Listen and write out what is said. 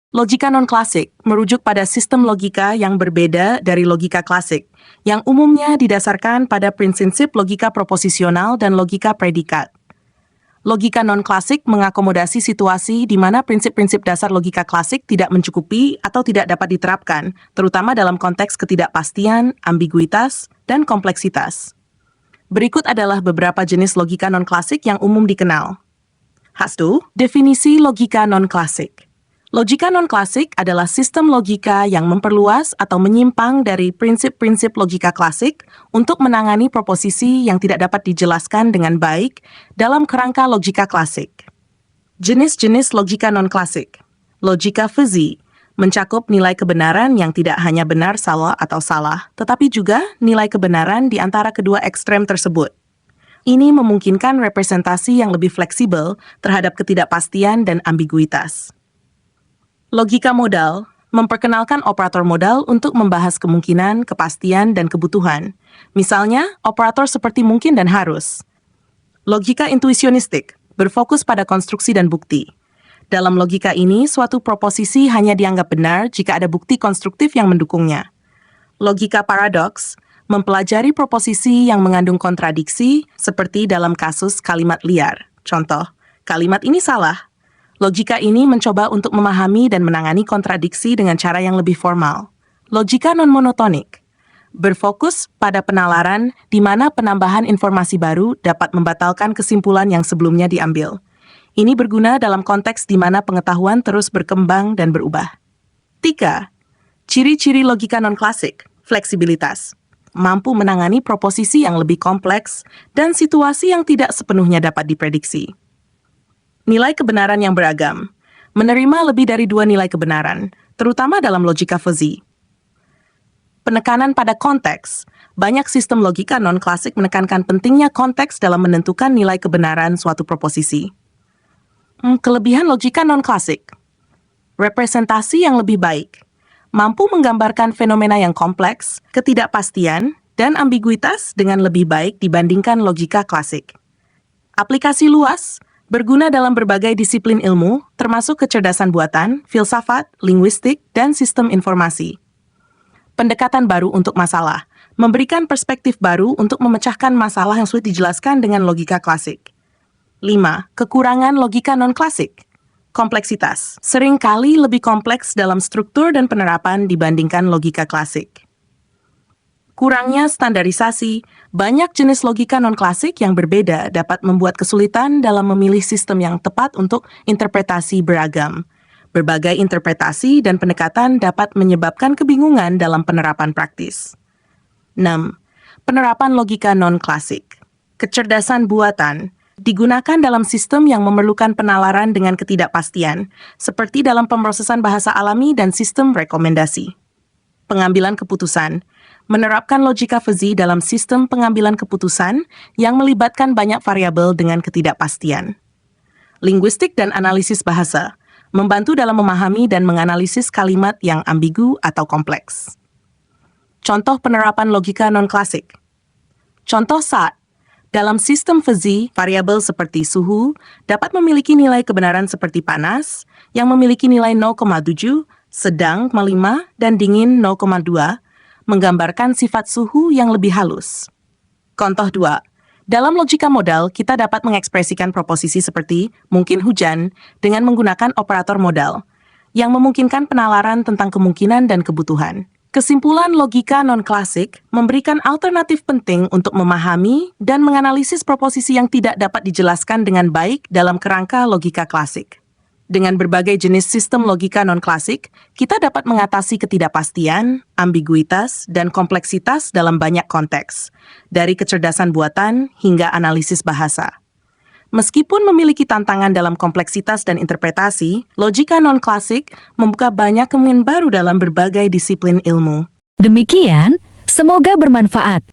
Logika non-klasik merujuk pada sistem logika yang berbeda dari logika klasik, yang umumnya didasarkan pada prinsip logika proposisional dan logika predikat. Logika non-klasik mengakomodasi situasi di mana prinsip-prinsip dasar logika klasik tidak mencukupi atau tidak dapat diterapkan, terutama dalam konteks ketidakpastian, ambiguitas, dan kompleksitas. Berikut adalah beberapa jenis logika non-klasik yang umum dikenal. 1. Definisi logika non-klasik. Logika non-klasik adalah sistem logika yang memperluas atau menyimpang dari prinsip-prinsip logika klasik untuk menangani proposisi yang tidak dapat dijelaskan dengan baik dalam kerangka logika klasik. Jenis-jenis logika non-klasik. Logika fuzzy mencakup nilai kebenaran yang tidak hanya benar, salah, atau salah, tetapi juga nilai kebenaran di antara kedua ekstrem tersebut. Ini memungkinkan representasi yang lebih fleksibel terhadap ketidakpastian dan ambiguitas. Logika modal memperkenalkan operator modal untuk membahas kemungkinan, kepastian, dan kebutuhan. Misalnya, operator seperti mungkin dan harus. Logika intuisionistik berfokus pada konstruksi dan bukti. Dalam logika ini, suatu proposisi hanya dianggap benar jika ada bukti konstruktif yang mendukungnya. Logika paradoks mempelajari proposisi yang mengandung kontradiksi, seperti dalam kasus kalimat liar. Contoh, kalimat ini salah. Logika ini mencoba untuk memahami dan menangani kontradiksi dengan cara yang lebih formal. Logika non-monotonik berfokus pada penalaran di mana penambahan informasi baru dapat membatalkan kesimpulan yang sebelumnya diambil. Ini berguna dalam konteks di mana pengetahuan terus berkembang dan berubah. 3. Ciri-ciri logika non-klasik, fleksibilitas. Mampu menangani proposisi yang lebih kompleks dan situasi yang tidak sepenuhnya dapat diprediksi. Nilai kebenaran yang beragam, menerima lebih dari 2 nilai kebenaran, terutama dalam logika fuzzy. Penekanan pada konteks, banyak sistem logika non-klasik menekankan pentingnya konteks dalam menentukan nilai kebenaran suatu proposisi. Kelebihan logika non-klasik, representasi yang lebih baik, mampu menggambarkan fenomena yang kompleks, ketidakpastian, dan ambiguitas dengan lebih baik dibandingkan logika klasik. Aplikasi luas, berguna dalam berbagai disiplin ilmu, termasuk kecerdasan buatan, filsafat, linguistik, dan sistem informasi. Pendekatan baru untuk masalah, memberikan perspektif baru untuk memecahkan masalah yang sulit dijelaskan dengan logika klasik. 5. Kekurangan logika non-klasik. Kompleksitas, seringkali lebih kompleks dalam struktur dan penerapan dibandingkan logika klasik. Kurangnya standarisasi, banyak jenis logika non-klasik yang berbeda dapat membuat kesulitan dalam memilih sistem yang tepat untuk interpretasi beragam. Berbagai interpretasi dan pendekatan dapat menyebabkan kebingungan dalam penerapan praktis. 6. Penerapan logika non-klasik. Kecerdasan buatan digunakan dalam sistem yang memerlukan penalaran dengan ketidakpastian, seperti dalam pemrosesan bahasa alami dan sistem rekomendasi. Pengambilan keputusan menerapkan logika fuzzy dalam sistem pengambilan keputusan yang melibatkan banyak variabel dengan ketidakpastian. Linguistik dan analisis bahasa membantu dalam memahami dan menganalisis kalimat yang ambigu atau kompleks. Contoh penerapan logika non-klasik. Contoh saat, dalam sistem fuzzy, variabel seperti suhu dapat memiliki nilai kebenaran seperti panas, yang memiliki nilai 0,7, sedang 0,5, dan dingin 0,2, menggambarkan sifat suhu yang lebih halus. Contoh 2. Dalam logika modal, kita dapat mengekspresikan proposisi seperti mungkin hujan dengan menggunakan operator modal, yang memungkinkan penalaran tentang kemungkinan dan kebutuhan. Kesimpulan logika non-klasik memberikan alternatif penting untuk memahami dan menganalisis proposisi yang tidak dapat dijelaskan dengan baik dalam kerangka logika klasik. Dengan berbagai jenis sistem logika non-klasik, kita dapat mengatasi ketidakpastian, ambiguitas, dan kompleksitas dalam banyak konteks, dari kecerdasan buatan hingga analisis bahasa. Meskipun memiliki tantangan dalam kompleksitas dan interpretasi, logika non-klasik membuka banyak kemungkinan baru dalam berbagai disiplin ilmu. Demikian, semoga bermanfaat.